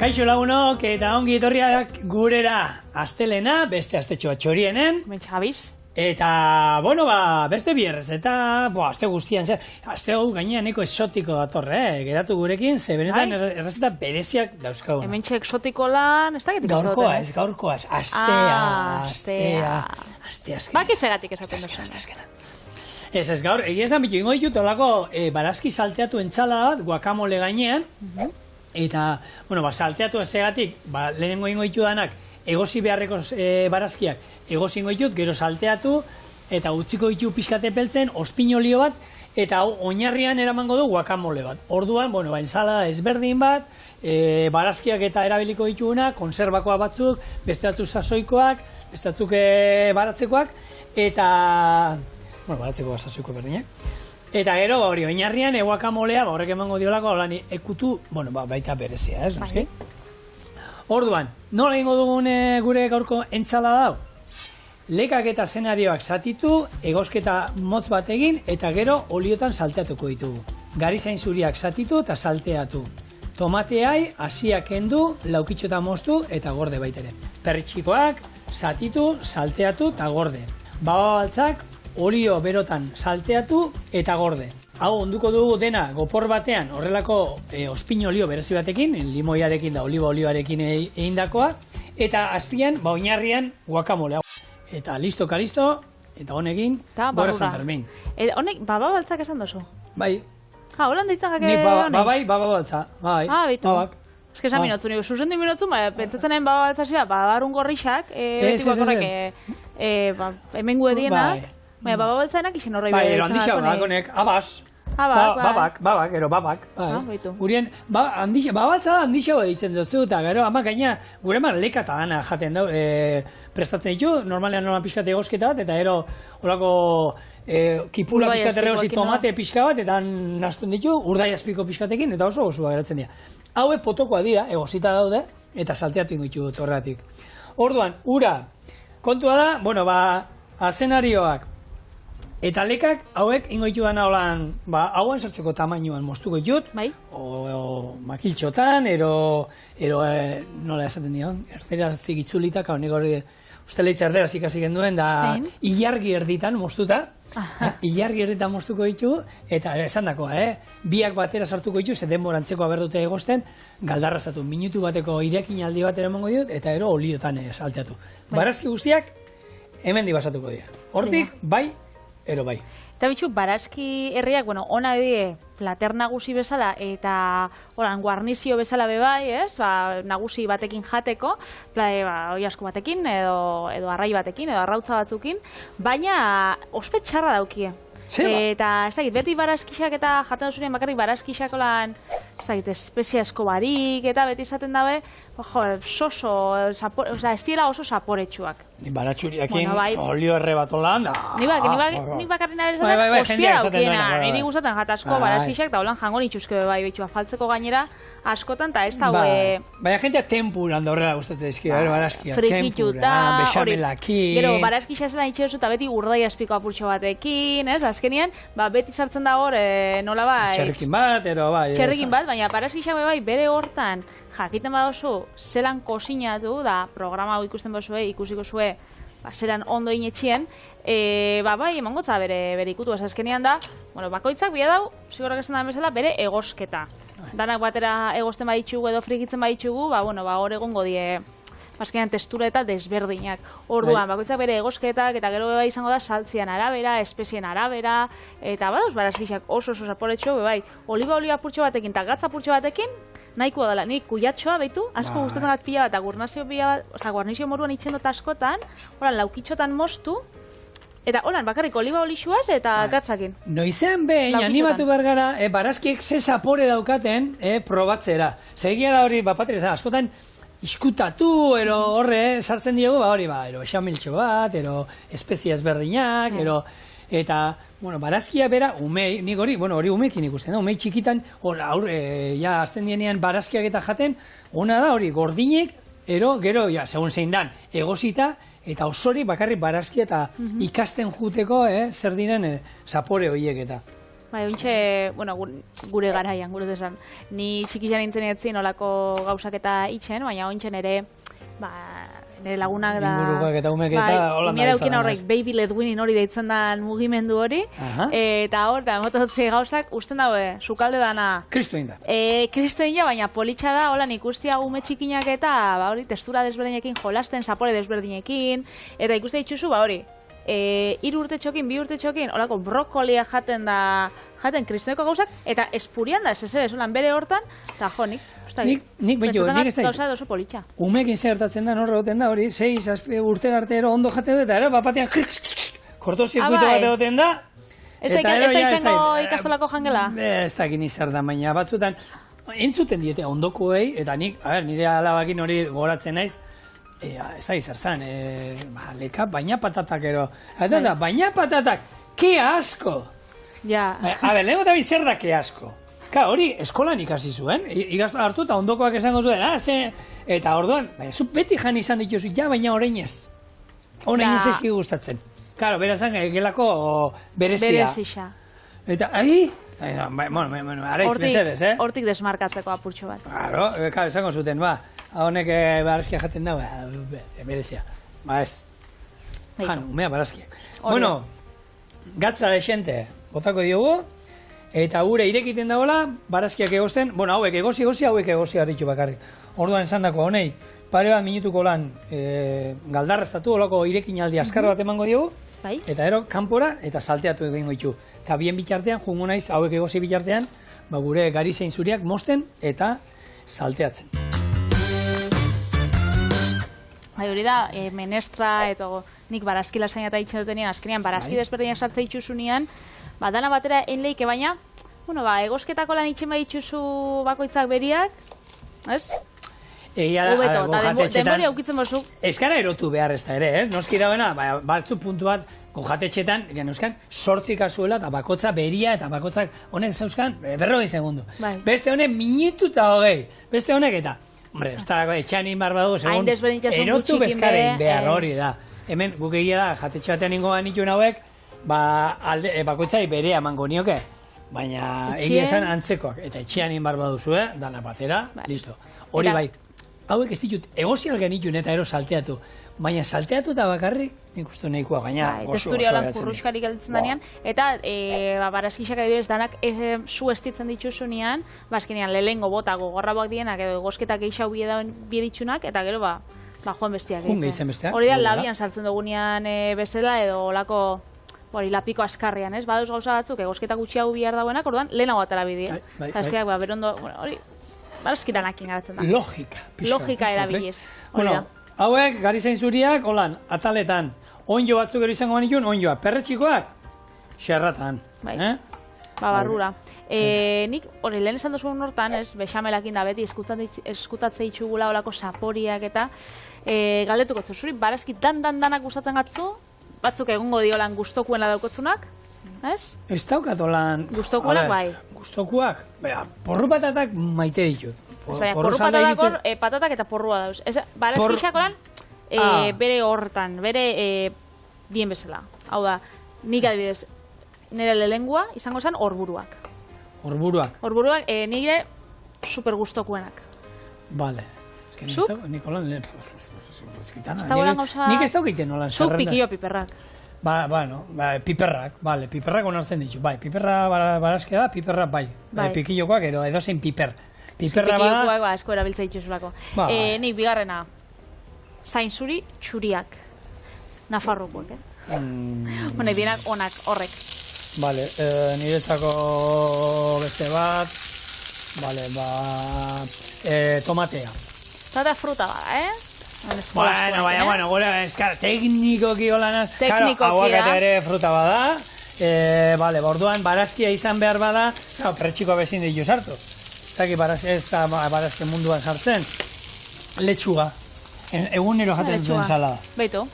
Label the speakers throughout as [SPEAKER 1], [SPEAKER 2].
[SPEAKER 1] Kaixo lagunok eta ongi etorriak gurera astelena, beste astetxo bat txorienen.
[SPEAKER 2] Javiz.
[SPEAKER 1] Eta, beste bierrez, eta, aste guztian, aste hau gainean neko esotiko dator, geratu gurekin, ze benetan errezeta bereziak dauzkaguna.
[SPEAKER 2] Hemen txe exotiko lan, ez dakit
[SPEAKER 1] gaurkoa ez, astea.
[SPEAKER 2] Baki zegatik esaten dut.
[SPEAKER 1] Ez gaur, egia esan bitu ingo ditut, olako barazki salteatu entzala bat, guacamole gainean, eta, salteatu ezegatik, lehenengo ingo ditu danak, egosi beharreko barazkiak, egosi ingo ditut, gero salteatu, eta utziko ditu pixkate peltzen, ospinolio bat, eta oinarrian eramango du guacamole bat. Orduan, ensalada ezberdin bat, barazkiak eta erabiliko ditugunak, konserbakoa batzuk, beste batzuk sasoikoak, beste batzuk baratzekoak, eta, baratzekoa sasoiko berdinak. Eta gero, oinarrian, guacamolea, horrek emango diolako, ekutu, baita berezia, ez, noski? Orduan, nola ingo dugun gure gaurko entsalada hau? Lekak eta zenarioak zatitu, egosketa motz bat egin, eta gero oliotan salteatuko ditugu. Garizain zuriak zatitu eta salteatu. Tomateai, hasiak kendu, laukitxota moztu eta gorde baitere. Perritxikoak, zatitu, salteatu eta gorde. Baba baltzak, olio berotan salteatu eta gorde. Hau onduko dugu dena gopor batean horrelako ospinolio berezi batekin, limoiarekin da oliba olioarekin egindakoa, eta azpian, oinarrian guacamole. Eta listo, eta honekin, gora San Fermin.
[SPEAKER 2] Honek, baba baltzak esan dozu?
[SPEAKER 1] Bai.
[SPEAKER 2] Holan ditzak honek?
[SPEAKER 1] Baba baltza.
[SPEAKER 2] Bitu. Ez que esan minotzu, nire zuzendu minotzu, pentsatzen nahen baba baltzak zira, babarun gorrixak, betikoak horrek, hemen guediena, baba baltzaenak izan horrei
[SPEAKER 1] bere. Honek, abaz. Babak. Gurien, babaltza handixa ditzen dutzu, eta gero, ama gaina, gure lekata dana jaten dau, prestatzen ditu, normalean nolan pixkate egosketa bat, eta gero, horako kipula pixkate regozi tomate pixka bat, eta nazten ditu, urdai azpiko pixkatekin, eta oso gozua geratzen dira. Haue potokoa dira, egozita daude, eta salteatu ingo ditu torratik. Orduan, ura, kontua da, azenarioak, eta lekak hauek ingo ditu dana holan, hauan sartzeko tamainoan moztuko ditut, o makiltxotan, ero nola esaten dion, erderaztik itzulitak, honek hori usteleitza erderaz ikasi genduen, da ilargi erditan moztuta, ilargi erditan moztuko ditu, eta esan dakoa, biak batera sartuko ditu, ze denborantzeko aberdute egosten, galdarrazatu, minutu bateko irekin aldi batera emango ditut, eta ero oliotan salteatu. Barazki guztiak, hemen dibasatuko dira. Hortik, ero bai.
[SPEAKER 2] Eta bitxu, barazki herriak, ona die plater nagusi bezala eta guarnizio bezala bebai, ez? Nagusi batekin jateko, oi asko batekin, edo arrai batekin, edo arrautza batzukin, baina ospe txarra daukie. Eta, ez dakit, beti barazkixak eta jaten duzunien bakarrik barazkixak olan, ez dakit, espeziasko barik, eta beti izaten dabe, soso, ez dira oso zaporetsuak.
[SPEAKER 1] Ni baratxuriakin olio erre bat olan, da.
[SPEAKER 2] Nik bakarrik nahi esaten, ospia daukiena, niri gustaten jatasko barazkixak, eta holan jango nitxuzke bai, betxua, faltzeko gainera, askotan, eta ez da,
[SPEAKER 1] baina jentea tempuran da horrela gustatzen ezki, barazkia,
[SPEAKER 2] frikituta,
[SPEAKER 1] bexamelakin.
[SPEAKER 2] Gero, barazkixa zela itxeosu, eta beti urdai azpiko apurtxo batekin, ez? Azkenien, beti sartzen da hor, nola bai...
[SPEAKER 1] Txerrikin bat,
[SPEAKER 2] Txerrikin bat, baina barazkixa bai bere hortan, jakiten badozu, zelan kozinatu, da programa hau ikusten bazue, ikusiko zue, zelan ondo inetxien, emangotza bere ikutu, azkenean da, bakoitzak bila dau, zigorrak esan da bezala, bere egosketa. Danak batera egosten baditzugu edo frikitzen baditzugu, hor egongo die, azkenean testura eta desberdinak. Orduan, bakoitzak bere egosketak, eta gero bebai izango da saltzian arabera, espezien arabera, eta badauz barazkixak oso zaporetxo, bebai, oliba olio apurtxo batekin eta gatza apurtxo batekin, nahikoa dela, nik kuyatxoa behitu, asko gustatzen bat pila bat, eta guarnizio moruan itxen dut askotan, laukitxotan moztu, eta holan, bakarrik oliba olixuaz eta gatzakin.
[SPEAKER 1] Noizean behin, animatu behar gara, barazkiek ze zapore daukaten probatzera. Zegia da hori, bapateres, askotan, iskutatu, horre, sartzen diegu, bexamiltxo bat, espezia ezberdinak, eta, barazkia bera, umei, nik hori umekin ikusten da, umei txikitan, ja, azten dienean barazkiak eta jaten, ona da hori, gordinek, gero, segun zein dan, egosita, eta osori bakarrik barazkia eta ikasten juteko, zer diren zapore horiek eta.
[SPEAKER 2] Bai, ontxe, bueno, gure garaian, gure desan. Ni txikian nintzen etzin olako gauzak eta itxen, baina ontxe nere, nire lagunak da...
[SPEAKER 1] Ingurukak eta umek eta hola nahi
[SPEAKER 2] izan horrek, baby led winning hori deitzen da mugimendu hori, eta hor, da, emototzi gauzak, usten daue, sukalde dana...
[SPEAKER 1] Kristo inda.
[SPEAKER 2] Kristo inda, baina politxa da, hola, ikustia ume txikinak eta, hori, testura desberdinekin, jolasten, zapore desberdinekin, eta ikuste dituzu, hori, 3 urte txokin, 2 urte txokin, holako brokolia jaten kristoeko gauzak, eta espurian da, ez holan bere hortan, eta jo, nik
[SPEAKER 1] behitu, nik ez da
[SPEAKER 2] gauza dozu politxa.
[SPEAKER 1] Umekin zertatzen da, norra goten da, hori, 6 urte arte ondo jaten dut, eta ero, bapatean, kortozirkuito bat egoten da,
[SPEAKER 2] ez da izango ikastolako jangela?
[SPEAKER 1] Ez da gini zer da, baina batzutan, entzuten diete ondokoei, eta nik, nire alabakin hori goratzen naiz, ez da izar zan, leka, baina patatak ero. Eta da, baina patatak, ke asko!
[SPEAKER 2] Ja.
[SPEAKER 1] Lehenko eta zer da ke asko. Hori, eskolan ikasi zuen, hartu eta ondokoak esango zuen, eta orduan, zu beti jan izan dituzu, baina orainez. Orainez ezki gustatzen. Karo, berazan, gelako berezia.
[SPEAKER 2] Berezia.
[SPEAKER 1] Eta, bueno, araitz mesedez,
[SPEAKER 2] Hortik desmarkatzeko apurtxo bat.
[SPEAKER 1] Claro, esango zuten, honek barazkia jaten da, berezia. Ez. Jan, umea barazkia. Bueno, gatza desente, botako diogu, eta gure irekiten dagoela, barazkiak egosten, bueno, hauek egozi, hauek egozi harritu bakarrik. Orduan esan dako, honei, pare bat minutuko lan galdarreztatu, olako irekin aldi askar bat emango diogu, eta ero, kanpora, eta salteatu egingo ditu. Eta bien bitartean, jungo naiz, hauek egozi bitartean, gure gari zein zuriak mosten eta salteatzen.
[SPEAKER 2] Hori da, menestra, eta nik barazki lasain eta itxen dutenean, azkenean barazki desberdinak sartze itxuzunean, dana batera enleike, baina, egosketako lan itxen bai itxuzu bakoitzak beriak, ez? Ubeto, eta denbori aukitzen bozu.
[SPEAKER 1] Ez gara erotu behar ez da ere, ez? Noski dagoena, batzu puntu bat, gojatetxetan, genuzkan, 8 kasuela, eta bakotza beria, eta bakotzak, honek zauzkan, 40 segundu. Beste honek minutu eta 20, beste honek eta, hombre, ez da, etxean inbar badu, segun, erotu bezkaren behar hori da. Hemen, guk egia da, jatetxe batean ingo ganituen hauek, bakoitzai berea emango nioke, baina egia esan antzekoak, eta etxean inbar baduzue, dana batera, listo. Hori bai, hauek ez ditut, egozial genituen eta ero salteatu, baina salteatu eta bakarrik, nik uste nahikoa, gaina oso
[SPEAKER 2] texturi holan kurruskarik gelditzen danean, eta barazkixak adibidez danak zu estitzen dituzunean, azkenean lehengo bota gogorraboak dienak edo egosketak eixau bieditzunak, eta gero joan bestiak egiten. Hori da labian sartzen dugunean bezala edo olako hori lapiko askarrian, ez? Baduz gauza batzuk egosketak gutxiago bihar dauenak, orduan lehenago atara bidea. Zaztiak, berondo, hori, barazkitanakin garatzen da. Logika erabilez.
[SPEAKER 1] Bueno, hauek, gari zain zuriak, holan, ataletan, onjo batzuk ero izango banitun, onjoa, perretxikoak, xerratan.
[SPEAKER 2] Barrura. Nik, hori, lehen esan duzun hortan, ez, bexamelakin da beti, eskutatze itxugula olako saporiak eta galdetuko zuri, barazki danak gustatzen gatzu, batzuk egongo diolan gustokuena daukotzunak, ez? Ez
[SPEAKER 1] daukat olan...
[SPEAKER 2] Gustokuenak bai.
[SPEAKER 1] Gustokuak? Porru patatak maite ditut.
[SPEAKER 2] Porru patatak hor, patatak eta porrua dauz. Barazkixak olan, bere hortan, bere dien bezala. Hau da, nik adibidez, nire lelengua izango zen horburuak.
[SPEAKER 1] Horburuak?
[SPEAKER 2] Horburuak nire super gustokuenak.
[SPEAKER 1] Vale.
[SPEAKER 2] Zuk?
[SPEAKER 1] Nik holan lehen...
[SPEAKER 2] Nik
[SPEAKER 1] ez daukeiten holan
[SPEAKER 2] zerrenda. Zuk pikillo piperrak.
[SPEAKER 1] Piperrak, piperrak onartzen ditu. Bai, piperra barazkea da, piperrak bai. Pikillokoak edo zein piper.
[SPEAKER 2] Pikillokoak esko erabiltza dituzulako. Nik bigarrena, zainzuri txuriak. Nafarrokoak, Honek dienak onak horrek.
[SPEAKER 1] Vale, niretzako beste bat, tomatea.
[SPEAKER 2] Zata fruta bada,
[SPEAKER 1] Bueno, gure, teknikoki holanaz,
[SPEAKER 2] teknikoki da.
[SPEAKER 1] Aguakate ere fruta bada, orduan barazkia izan behar bada, pertxikoa bezin ditu sartu. Ez da barazki munduan sartzen, letxuga, egunero jaten dut ensalada.
[SPEAKER 2] Beitu,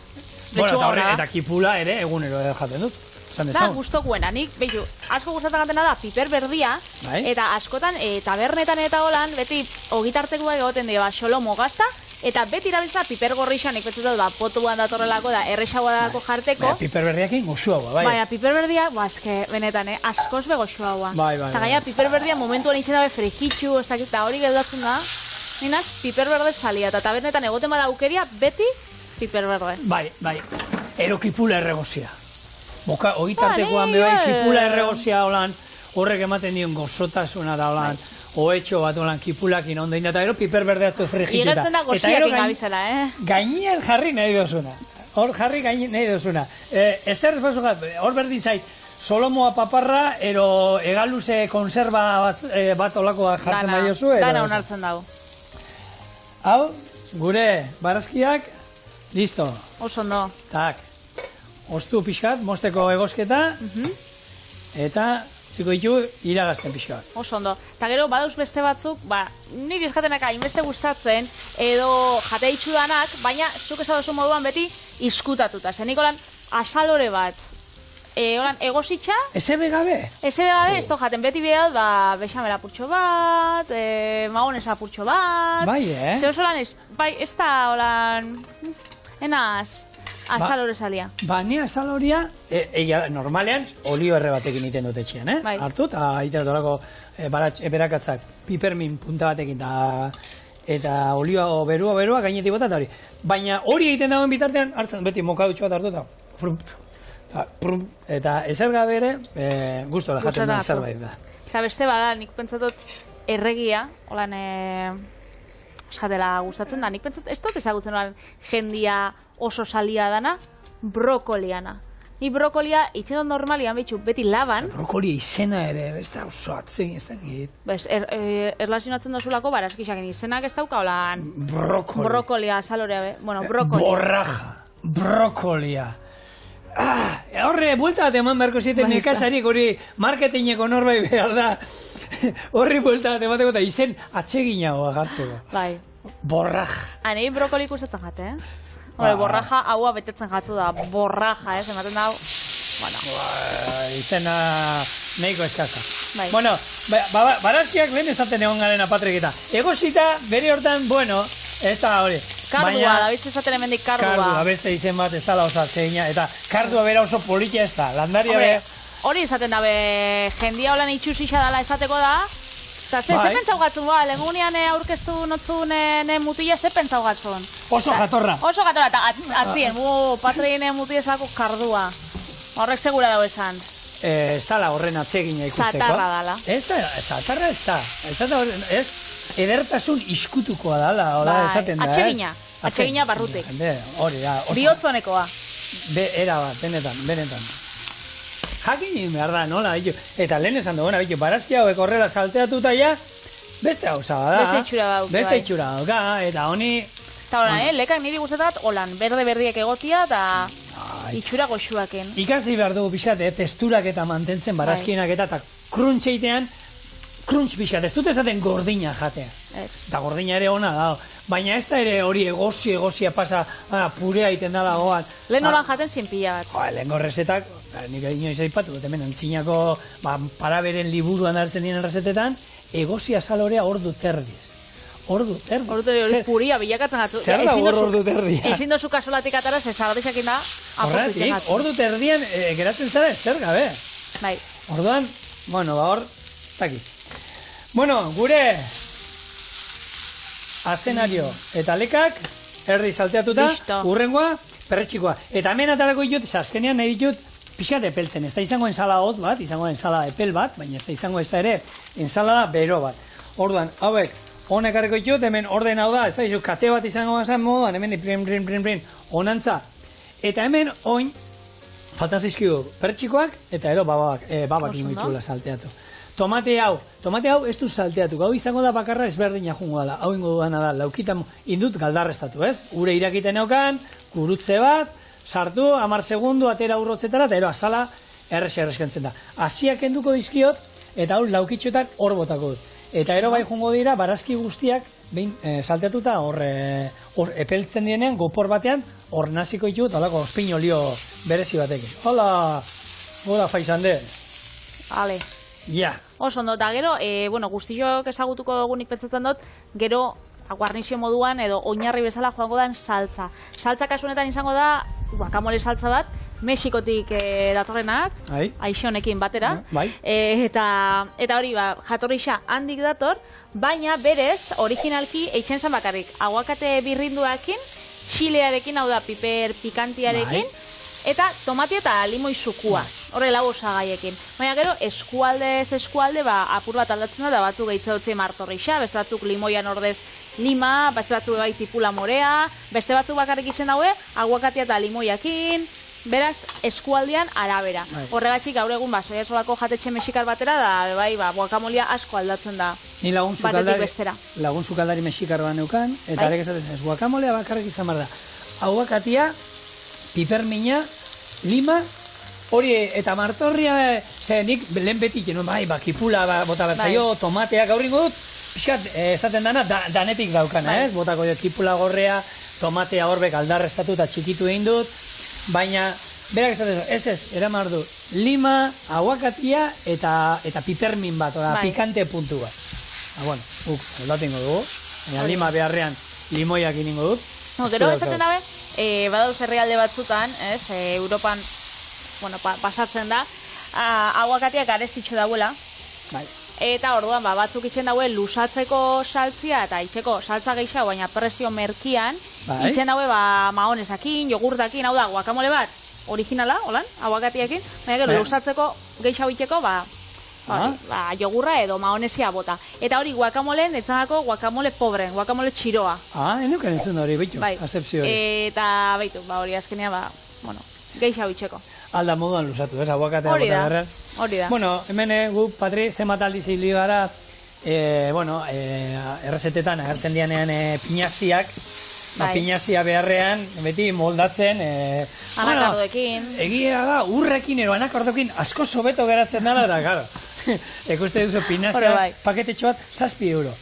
[SPEAKER 1] letxuga horrela. Eta kipula ere egunero jaten dut.
[SPEAKER 2] Da, gustokuena, nik, behitu, asko gustatzen gatena da, piper berdia, eta askotan, tabernetan eta holan, beti, ogitartekuak egoten dira, xolomo gazta, Eta beti irabiltza piper gorrixan, ikpetzatu da, potuan datorrelako da, errexagoa dalako jarteko.
[SPEAKER 1] Piper berdiakin goxua hua, bai.
[SPEAKER 2] Baina, piper berdia, eske, benetan, askoz begoxua hua.
[SPEAKER 1] Bai.
[SPEAKER 2] Eta gaia, piper berdia momentuan itxen dabe frejitxu, eta hori gertatzen da, ninaz, piper berde salia, eta benetan egoten bada aukeria, beti piper berde.
[SPEAKER 1] Bai. Ero kipula erregozia. Boka, oitartekoan bebai, kipula erregozia holan, horrek ematen dion gozotasuna da holan, oetxo bat holan kipulakin ondoin, eta ero piper berdeatu frejituta.
[SPEAKER 2] Igertzen da goxiakin gabizela,
[SPEAKER 1] Gainean jarri nahi dozuna. Hor jarri nahi dozuna. Ezer fasogat, hor berdin zait, Solomoa paparra, ero egaluze konserba bat olakoa jartzen nahi dozu.
[SPEAKER 2] Dana onartzen dago.
[SPEAKER 1] Hau, gure barazkiak, listo.
[SPEAKER 2] Oso ondo.
[SPEAKER 1] Tak. Ostu pixkat, mosteko egozketa, eta ziko ditu iragazten pixkat.
[SPEAKER 2] Oso ondo. Eta gero, badauz beste batzuk, niri eskatenak hainbeste gustatzen, edo jate itxudanak, baina zuk esadozu moduan beti izkutatuta. Zer nikolan, asalore bat, egozitxa.
[SPEAKER 1] Eze begabe?
[SPEAKER 2] Eze begabe, ez jaten beti behar, bexamela purtxo bat, magonesa purtxo bat.
[SPEAKER 1] Bai,
[SPEAKER 2] Zer oso lan ez, bai, ez da holan, enaz, asalore salia.
[SPEAKER 1] Ni asaloria, normalean, olio erre batekin iten dut etxean,
[SPEAKER 2] Bai.
[SPEAKER 1] Hartu, eta iten dolako berakatzak, pipermin punta batekin, eta olioa berua, gainetik bota, eta hori. Baina hori egiten dagoen bitartean, hartzen beti mokadutxo bat hartu, eta ezer gabe ere, gustora jaten da zerbait da.
[SPEAKER 2] Eta beste bada, nik pentsatut erregia, holan, eskatela gustatzen da, nik pentsat, ez dut ezagutzen holan jendia oso salia dana, brokoliana. Ni brokolia, itzen dut normalian betxu, beti laban.
[SPEAKER 1] Brokolia izena ere, ez da oso atzen, ez dakit.
[SPEAKER 2] Erlazionatzen dozulako barazkixaken izenak ez dauka holan.
[SPEAKER 1] Brokoli.
[SPEAKER 2] Brokolia, salorea, bueno, brokolia.
[SPEAKER 1] Borraja, brokolia. Horre, buelta bat eman beharko ziten nekasarik hori marketingeko norbait behar da. Horri buelta bat emateko eta izen atseginagoa gartzeko.
[SPEAKER 2] Bai.
[SPEAKER 1] Borraja.
[SPEAKER 2] Nahi brokoli ikustetan jate, borraja haua betetzen jatzu da, borraja, ematen da,
[SPEAKER 1] izena nahiko eskasa.
[SPEAKER 2] Bai.
[SPEAKER 1] Bueno, barazkiak lehen esaten egon garen apatreketa. Egosita, bere hortan, bueno, ez da hori.
[SPEAKER 2] Kardua, da bizte esaten hemendik kardua.
[SPEAKER 1] Kardua, beste izen bat ez dala oso atzeina, eta kardua bera oso politia ez da, landaria be...
[SPEAKER 2] Hori esaten dabe, jendia holan itxusixa dala esateko da, eta ze pentsau gatzun, legunean aurkeztu notzun mutila, ze pentsau gatzun.
[SPEAKER 1] Oso jatorra.
[SPEAKER 2] Oso jatorra, eta atzien, patreien mutila esako kardua. Horrek segura dago esan.
[SPEAKER 1] Ez dala horren atsegina ikusteko.
[SPEAKER 2] Zatarra dala.
[SPEAKER 1] Zatarra ez da. Ez, edertasun iskutukoa dala, hola esaten da.
[SPEAKER 2] Atsegina barrutik.
[SPEAKER 1] Hori da.
[SPEAKER 2] Bihotzonekoa.
[SPEAKER 1] Era bat, benetan. Jakin behar da, nola, eta lehen esan dugu, barazki hauek horrela salteatuta ja, beste hauza da. Beste itxura dauka, eta honi...
[SPEAKER 2] Eta hola, lekak niri gustatat, holan, berde-berdiek egotia, eta itxura goxuaken.
[SPEAKER 1] Ikasi behar dugu pixat, testurak eta mantentzen barazkienak eta kruntxeitean, kruntx pixat, ez dut esaten gordina jatea. Eta gordina ere ona da, baina ez da ere hori egozia pasa, purea iten dala goan.
[SPEAKER 2] Lehen horan jaten zinpila bat.
[SPEAKER 1] Lehen gorrezetak, nik inoiz aipatu, hemen antzinako paraberen liburuan hartzen diren rezetetan, egozia salorea ordu terdiz. Ordu terdiz.
[SPEAKER 2] Ordu terdiz, hori puria, bilakatzen atu.
[SPEAKER 1] Zer da ordu terdiz?
[SPEAKER 2] Ezin dozu kasolatik atara, zesagatizakin da,
[SPEAKER 1] horretik, ordu terdian geratzen zara ezer gabe.
[SPEAKER 2] Bai.
[SPEAKER 1] Orduan, bueno, hor, taki. Bueno, gure azenario eta lekak erdi salteatuta, urrengoa, perretxikoa. Eta hemen atarako ditut, azkenean nahi ditut, pixkat epeltzen. Ez da izango ensalada hot bat, izango ensalada epel bat, baina ez da izango ez da ere ensalada bero bat. Orduan, hauek, honek harreko ditut, hemen orden hau da, ez da izut, kate bat izango bazan moduan, hemen prin, onantza. Eta hemen, oin, faltan zizkidu perretxikoak, eta ero babak ingoitxula salteatu. Tomate hau ez du salteatuko, hau izango da bakarra ezberdina jungo da, hau ingo duana da, laukitan indut galdarreztatu, ez? Ure irakiten eukan, gurutze bat, sartu, 10 segundu, atera urrotzetara, eta ero azala erreskentzen da. Asiak enduko dizkiot, eta hau laukitxoetan hor botako dut. Eta ero bai jungo dira, barazki guztiak, behin salteatuta, hor epeltzen dienean, gopor batean, hor naziko ditut, holako ospinolio berezi batekin. Hola faizande.
[SPEAKER 2] Ale.
[SPEAKER 1] Ja.
[SPEAKER 2] Oso ondo, eta gero, guztiok ezagutuko dugunik pentsatzen dut, gero guarnizio moduan edo oinarri bezala joango dan saltza. Saltza kasu honetan izango da guacamole saltza bat, Mexikotik datorrenak, aixe honekin batera. Eta hori, jatorrixa handik dator, baina berez, originalki eitzen zen bakarrik. Aguakate birrinduakin, txilearekin, hau da, piper pikantiarekin, eta tomate eta limoi zukua. Horre lau osagaiekin. Baina gero, eskualde, apur bat aldatzen da batzuk gehitzen dutzen martorrixa, beste batzuk limoian ordez lima, beste batzuk bai tipula morea, beste batzuk bakarrik izen daue, aguakatia eta limoiakin, beraz, eskualdean arabera. Horregatxik gaur egun, soia solako jatetxe mexikar batera, da, bai, guakamolia asko aldatzen da.
[SPEAKER 1] Ni lagun sukaldari mexikar bat neukan, eta arek esaten ez, guakamolea bakarrik izan behar da. Aguakatia, pipermina, lima, hori eta martorria, nik lehen betik, kipula bota bat zaio, tomatea, gaur ingo dut, pixkat, esaten dana, danetik daukana, ez? Botako kipula gorrea, tomatea horbek aldarrestatu eta txikitu egin dut, baina, berak esaten dut, ez, eramar du, lima, aguakatia eta pipermin bat, pikante puntu bat. Bueno, aldaten ingo dugu, lima beharrean limoiak ingo dut.
[SPEAKER 2] Gero esaten dabe, badauz herrialde batzutan, Europan, pasatzen da, aguakatia garestitxo dauela, eta orduan batzuk itxen daue lusatzeko saltzia eta itxeko saltza gehiago, baina presio merkian, itxen daue maonesakin, jogurtakin, hau da, guakamole bat, originala, holan, aguakatiakin, baina gero lusatzeko gehiago itxeko, jogurra edo maonesia bota. Eta hori guakamoleen, etzanako guakamole pobren, guakamole txiroa.
[SPEAKER 1] Enuken entzun hori, bitu, asepzio hori.
[SPEAKER 2] Eta, baitu, hori azkenea, gehiago itxeko.
[SPEAKER 1] Alda moduan lusatu, aguakatea bota garra.
[SPEAKER 2] Hori da.
[SPEAKER 1] Bueno, hemen gu, Patri, zenbat aldiz hili gara, errezetetan agertzen dianean pinaziak, pinazia beharrean, beti moldatzen,
[SPEAKER 2] anakardoekin.
[SPEAKER 1] Egia da, urrekin ero anakardoekin asko sobeto geratzen dela, eta, gara, ikuste duzu pinazia paketetxo bat, 7 euro.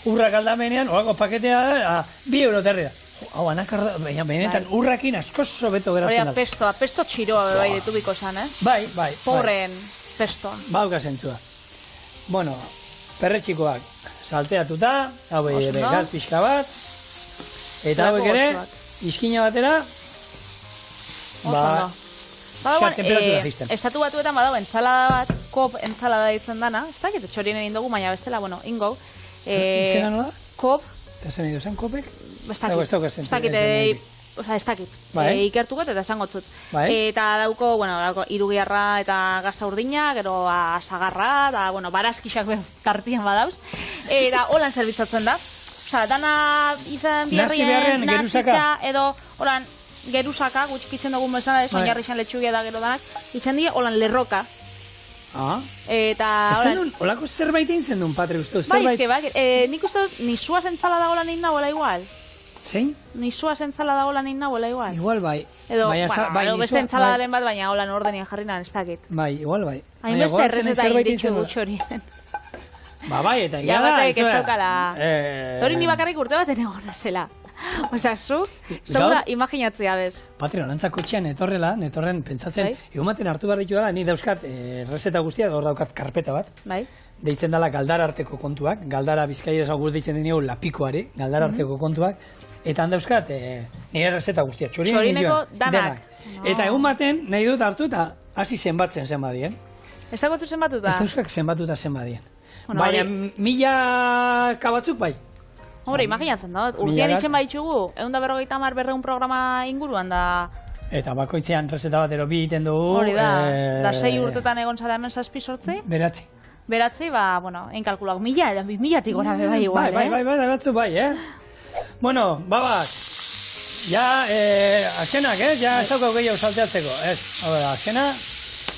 [SPEAKER 1] Urrak aldamenean, horako paketea, 2 euro terria. Hau, anakardo, benetan urrakin asko sobeto geratzen dela.
[SPEAKER 2] Pesto txiroa bai ditubiko zan,
[SPEAKER 1] Bai.
[SPEAKER 2] Pobren pestoa.
[SPEAKER 1] Bauka zentzua. Bueno, perretxikoak salteatuta, hau ere gal pixka bat, eta hauek ere, izkina batera, temperatura zisten.
[SPEAKER 2] Estatu batuetan badau entzalada bat, kop entzalada izan dana, ez dakit txorinen indogu, baina bestela, ingo.
[SPEAKER 1] Izena nola?
[SPEAKER 2] Kop.
[SPEAKER 1] Eta zen edo zen kopek?
[SPEAKER 2] Ez dakit, ikertuko eta esango zut. Eta dauko, irugiarra eta gazta urdina, gero sagarra, eta, barazkixak tartian badauz. Eta holan zerbitzatzen da. Osa, dana izan biherrien nazitxa, edo, holan, gerusaka, gutxikitzen dugun bezala, oinarri izan letxugia da gero danak, izan dira, holan lerroka. Eta, holan...
[SPEAKER 1] Olako zerbait egin zen duen, Patri, uste?
[SPEAKER 2] Nik uste dut, nisuaz entzala dagoela nin nagoela igual.
[SPEAKER 1] Zein?
[SPEAKER 2] Nisuaz entzala dagoela nin nagoela igual.
[SPEAKER 1] Igual bai.
[SPEAKER 2] Edo beste entzaladaren bat, baina holan ordenean jarri nan, ez dakit.
[SPEAKER 1] Bai, igual bai.
[SPEAKER 2] Hainbeste errezeta inditxu gutxorien.
[SPEAKER 1] Bai, eta
[SPEAKER 2] ja batek ez daukala. Hori ni bakarrik urte bat egon zela. Osa, zu, ez daura imaginatzea bez.
[SPEAKER 1] Patri, olantzako txian netorren pentsatzen, egumaten hartu behar ditu dara, ni dauzkat errezeta guztia, gaur daukat karpeta bat.
[SPEAKER 2] Bai.
[SPEAKER 1] Deitzen dela galdara arteko kontuak, galdara bizkaia esagur deitzen denigu lapikoari, galdara arteko kontuak, eta handauzkat nire errezeta guztia,
[SPEAKER 2] txorineko danak.
[SPEAKER 1] Eta egun baten nahi dut hartu eta hasi zenbatzen zenbadien.
[SPEAKER 2] Ez dagoetzu zenbatuta?
[SPEAKER 1] Ez dauzkak zenbatuta zenbadien. Baina 1000 batzuk bai.
[SPEAKER 2] Hombre, imaginatzen da, urtean itxen baitxugu, 150 programa inguruan da...
[SPEAKER 1] Eta bakoitzean reseta batero bi egiten dugu...
[SPEAKER 2] Hori da, da 6 urtetan egon zara hemen 7 sortzi? Beratzi, enkalkulak 1000 edo 2000-tik gora bai igual,
[SPEAKER 1] Bai, batzu bai, Bueno, babak, ja, azkenak, ja ez daukau gehiago salteatzeko, azkena,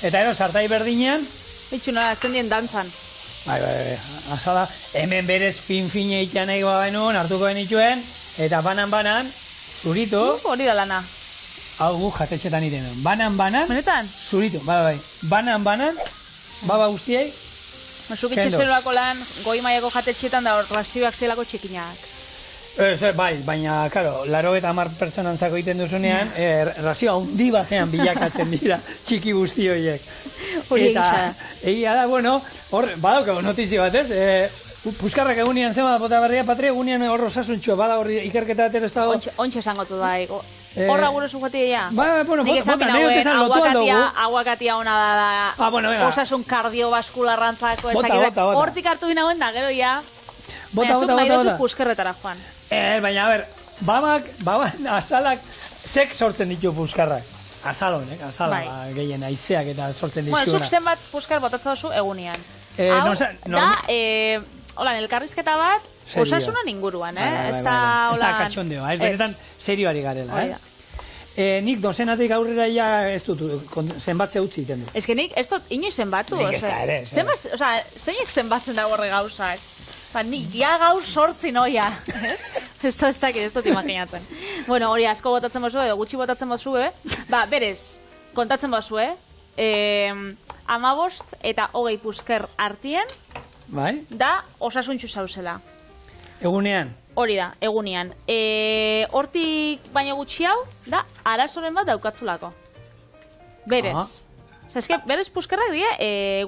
[SPEAKER 1] eta ero sartai berdinean...
[SPEAKER 2] Itxu nola, ezten dien dantzan.
[SPEAKER 1] Bai, azala, hemen berez fin-fine itian nahi genuen, hartuko genituen, eta banan-banan, zuritu...
[SPEAKER 2] Hori da lana.
[SPEAKER 1] Hau jatetxetan iten. Banan-banan...
[SPEAKER 2] Benetan?
[SPEAKER 1] Zuritu, bai. Banan-banan, baba guztiei...
[SPEAKER 2] Zuk itxezelako lan, goi maiako jatetxetan da razioak zelako txikinak.
[SPEAKER 1] Bai, baina, karo, 80 pertsonantzako egiten duzunean, razioa hundi batean bilakatzen dira txiki guzti horiek.
[SPEAKER 2] Hori egisa da.
[SPEAKER 1] Egia da, bueno, hor, badaukago notizio bat, ez? Puskarrak egunean zema bota berria, Patri, egunean hor osasuntxua, bada horri ikerketa atera ez dago.
[SPEAKER 2] Ontxe esangotu da, horra gure zujatia, ja.
[SPEAKER 1] Bueno,
[SPEAKER 2] nik esan
[SPEAKER 1] bota, nahi esan lotu aldugu.
[SPEAKER 2] Aguakatia ona da, osasun kardiobaskularrantzako, ez dakit, hortik hartu ginauen da, gero ja. Bota. Nahi dozu puskerretara, Juan.
[SPEAKER 1] Baina, a ber, babak azalak zek sortzen ditu puskarrak. Azal honek, gehien aizeak eta sortzen dizkiuna.
[SPEAKER 2] Bueno, zuk zenbat puskar botatzen duzu egunean. Hau, da, elkarrizketa bat, osasunan inguruan, ez da,
[SPEAKER 1] ez da katxondeo, ez benetan serioari garela, nik dozenatik aurrera ja ez dut, zenbatze utzi iten du.
[SPEAKER 2] Ez que nik, ez dut, inoiz zenbatu,
[SPEAKER 1] nik ez da ere.
[SPEAKER 2] Zeinek zenbatzen da horre gauzak? Nik ja gaur sortzi noia, ez? Ez dut imaginatzen. Bueno, hori asko botatzen bozu, edo gutxi botatzen bozu, berez, kontatzen bozu, 15 eta 20 pusker artien, da osasuntxu zauzela.
[SPEAKER 1] Egunean?
[SPEAKER 2] Hori da, egunean. Hortik baino gutxi hau, da, arazoren bat daukatzulako. Berez. Berez puskerrak die,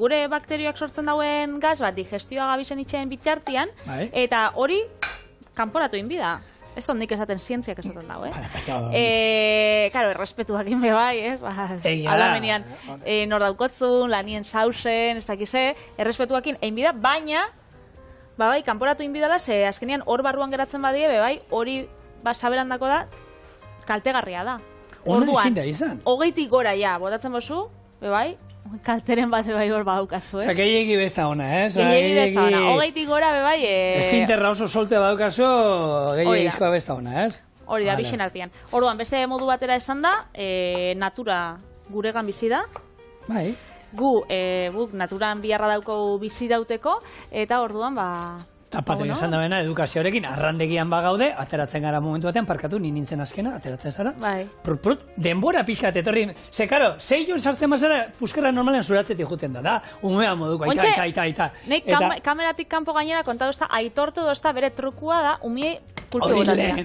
[SPEAKER 2] gure bakterioak sortzen dauen gaz bat digestioa gabizen itxeen bitartian, eta hori kanporatu inbida. Ez dut nik esaten zientziak esaten dago, Karo, errespetuak inbe bai, ez? Alamenian nor daukotzun, lanien sausen, ez dakize, errespetuakin einbida, baina, bai, kanporatu inbidala, ze azkenean hor barruan geratzen badie, bai, hori saberandako da, kaltegarria da.
[SPEAKER 1] Orduan, 20
[SPEAKER 2] gora ja, botatzen bozu, bai, kalteren bat bai hor badaukazu,
[SPEAKER 1] Osa, gehiagi besta ona,
[SPEAKER 2] Gehiagi besta ona, 20 gora, bai...
[SPEAKER 1] Esfinterra oso solte badaukazu, gehiagizkoa besta ona,
[SPEAKER 2] Hori da, bixen artean. Orduan, beste modu batera esan da, natura guregan bizi da.
[SPEAKER 1] Bai.
[SPEAKER 2] Guk naturan biharra dauko bizi dauteko, eta orduan,
[SPEAKER 1] Patri esan da bena, edukazioarekin arrandegian bagaude, ateratzen gara momentu batean, parkatu, nintzen azkena, ateratzen zara.
[SPEAKER 2] Bai.
[SPEAKER 1] Denbora pixkat, etorri, ze karo, 6 joan sartzen bazara, puskerra normalen zuratzetik juten da, umea moduko, aita.
[SPEAKER 2] Nek kameratik kanpo gainera kontatu ezta, aitortu dozta bere trukua da, umiei pulpe botatzea.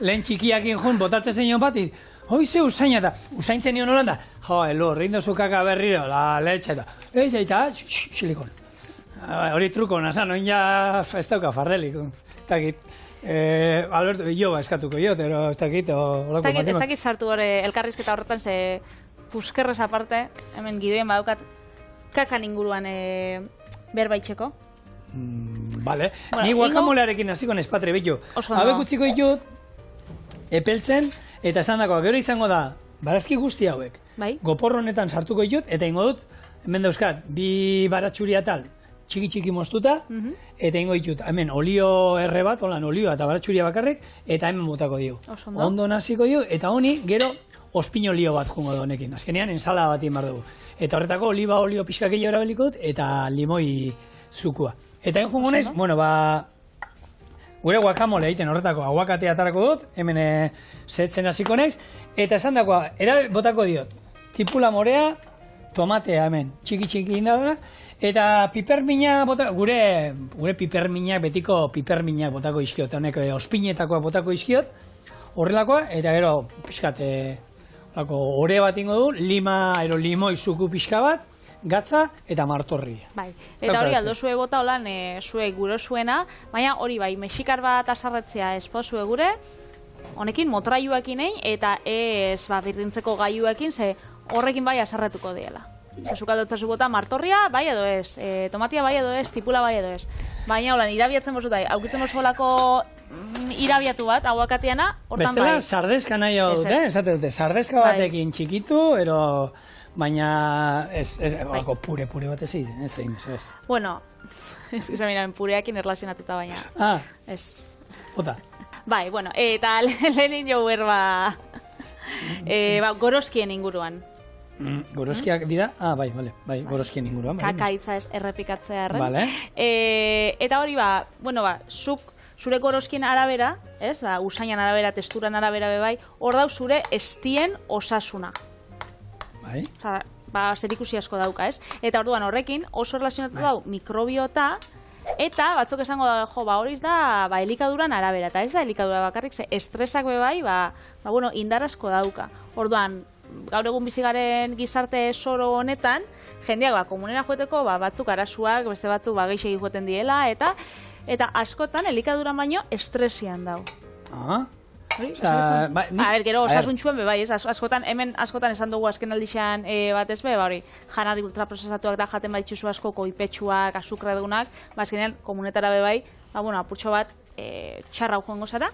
[SPEAKER 1] Lehen txikiakin jun, botatzen zenion bati, hoi ze usaina da, usaintzen nion holan da, rindozu kaka berriro, la letxe da, eta, silikon. Hori truko nazan, oin ja ez dauka fardelik. Alberto, jo eskatuko jo, pero ez dakit.
[SPEAKER 2] Ez dakit sartu gore elkarrizketa horretan, ze puskerrez aparte, hemen gidoen badaukat kakan inguruan berbaitxeko.
[SPEAKER 1] Vale, ni guakamolearekin hasiko nez, Patri, bitu. Habek utziko ditut, epeltzen, eta esan dakoa, gero izango da, barazki guzti hauek. Goporro honetan sartuko ditut, eta ingo dut, hemen dauzkat, 2 baratxuria tal, txiki moztuta, eta ingo ditut, hemen olio erre bat, holan olioa eta baratxuria bakarrik, eta hemen botako dio. Ondo naziko dio, eta honi, gero, ospino olio bat jungo da honekin. Azkenean, ensala bat inbar dugu. Eta horretako, oliba olio pixkakillo erabeliko dut, eta limoi zukua. Eta egin jungo naiz, gure guakamole egiten horretako, aguakatea atarako dut, hemen zetzen hasiko naiz, eta esan dakoa, botako diot, tipula morea, tomatea hemen, txiki indara, eta pipermina, gure piperminak, betiko piperminak botako izkiot, honek ospinetakoa botako izkiot, horrelakoa, eta gero, pixkat, ore bat ingo du, limoi zuku pixka bat, gatza eta martorri.
[SPEAKER 2] Bai, eta hori aldo zue bota holan, zue gure zuena, baina hori bai, mexikar bat asarretzea espozue gure, honekin motraiuekin egin, eta ez birrintzeko gaiuekin, ze horrekin bai asarretuko diela. Zukaldotzazu bota martorria, bai edo ez, tomatia bai edo ez, tipula bai edo ez. Baina holan, irabiatzen bozu da, aukitzen bozu holako irabiatu bat, aguakatiana, hortan bai.
[SPEAKER 1] Bestela, sardeska nahi hau dute, esate dute, sardeska batekin txikitu, baina holako pure bat ez egin, ez.
[SPEAKER 2] Bueno, ez gizaminan pureakin erlazionatuta baina. Ez.
[SPEAKER 1] Bota.
[SPEAKER 2] Bai, bueno, eta lehenin jo berba, gorozkien inguruan.
[SPEAKER 1] Gorozkiak dira? Bai, gorozkien inguruan.
[SPEAKER 2] Kakaitza ez errepikatzea erren. Eta hori zure gorozkien arabera, usainan arabera, testuran arabera bebai, hor dau zure estien osasuna.
[SPEAKER 1] Bai.
[SPEAKER 2] Zer ikusi asko dauka, ez? Eta orduan horrekin oso relazionatu dau mikrobiota, eta batzuk esango da, hori da elikaduran arabera, eta ez da elikadura bakarrik, ze estresak bebai, indar asko dauka. Orduan, gaur egun bizigaren gizarte soro honetan, jendeak komunera joeteko batzuk arasuak, beste batzuk geixegi joeten diela, eta askotan elikaduran baino estresian dau. Gero osasuntxuen bai, hemen askotan esan dugu azken aldixan batez janari ultraprozesatuak da jaten baitxuzu asko, koipetxuak, azukra dunak, azkenean komunetara bai, apurtxo bat txarra joango zara.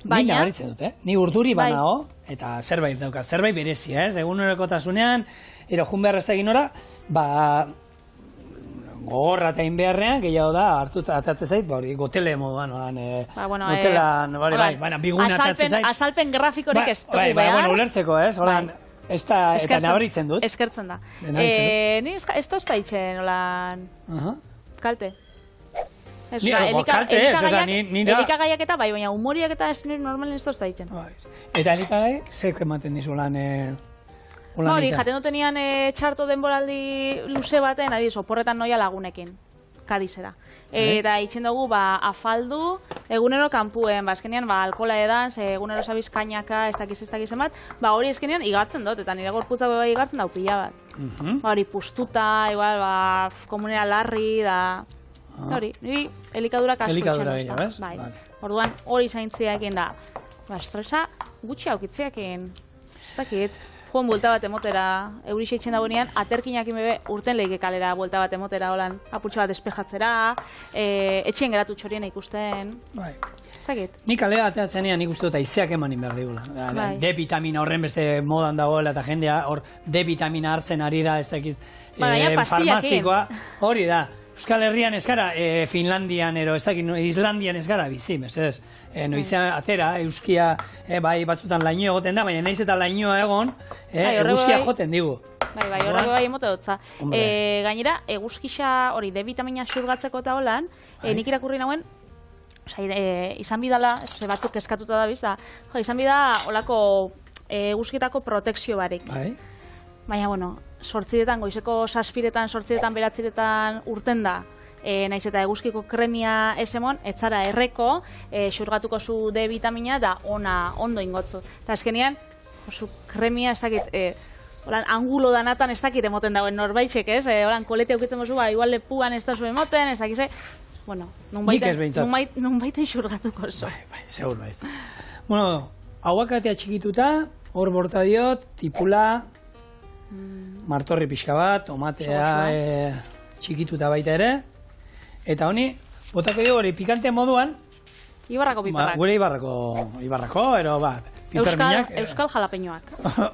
[SPEAKER 1] Ni nabaritzen dut, ni urduri banao, eta zerbait dauka, zerbait berezia, egunerokotasunean, jun behar ez da egin ora, gogorra eta inbeharrean, gehiago da, hartu atatze zait, gotele moduan, biguna atatze zait.
[SPEAKER 2] Azalpen grafikorik ez dugu behar.
[SPEAKER 1] Ulertzeko, eta nabaritzen dut.
[SPEAKER 2] Eskertzen da. Ni ez tozta itxen, kalte. Elikagaiak eta baina humoriak eta normalen ez tozta itxen.
[SPEAKER 1] Eta elikagaiak zer ematen dizu lan...
[SPEAKER 2] Hori, jaten dutenian txarto denboraldi luze baten, oporretan noia lagunekin, Kadizera. Eta itxen dugu, afaldu, egunero kanpuen, azkenean, alkola edan, egunero zabiz kainaka, ez dakiz emat, hori ezkenean igartzen dut, eta nire gorputza bai igartzen dau pila bat. Hori, pustuta, igual, komunera larri, da... Hori, niri elikadurak asko itxen dut. Orduan, hori zaintziakin da, estresa gutxi aukitziakin, ez dakit. Joan buelta bat emotera, eurixe itxen dagoenean, aterkinakin bebe urten lehike kalera buelta bat emotera, holan, apurtxo bat despejatzera, etxien geratu txorien ikusten. Zagit?
[SPEAKER 1] Nik kalera ateatzenean nik uste dut aizeak emanin behar digula. D-vitamina horren beste modan dagoela eta jendea, hor D-vitamina hartzen ari da, ez dakit, farmazikoa, hori da. Euskal Herrian ez gara, Finlandian, ez dakit, Islandian ez gara bizi, mesedez. Noizean atera, euskia, bai batzutan lainoa egoten da, baina naiz eta lainoa egon, eguzkia joten digu.
[SPEAKER 2] Bai, horrego bai emote dutza. Gainera, eguzkisa hori D-vitamina xurgatzeko eta holan, nik irakurri nauen, izan bidala, batzuk eskatuta da biz, izan bida olako eguzkietako protekzio barik. Baina, bueno, sortziretan, goizeko saspiretan, sortziretan, beratziretan urten da, naiz eta eguzkiko kremia esemon, etzara erreko, xurgatuko zu D-vitamina da ondo ingotzu. Eta azkenean, zu kremia ez dakit, angulo danatan ez dakit emoten dagoen norbaitxek, ez? Kolete aukitzen bozu, igual lepuan ez da zu emoten, ez dakize, bueno, nunbaiten xurgatuko zu.
[SPEAKER 1] Bai, segur baiz. Bueno, aguakatea txikituta, hor borta diot, tipula, martorri pixka bat, tomatea txikituta baita ere, eta honi, botako dugu hori pikante moduan,
[SPEAKER 2] Ibarrako piperrak.
[SPEAKER 1] Gure Ibarrako, ero piperminak.
[SPEAKER 2] Euskal jalapeñoak.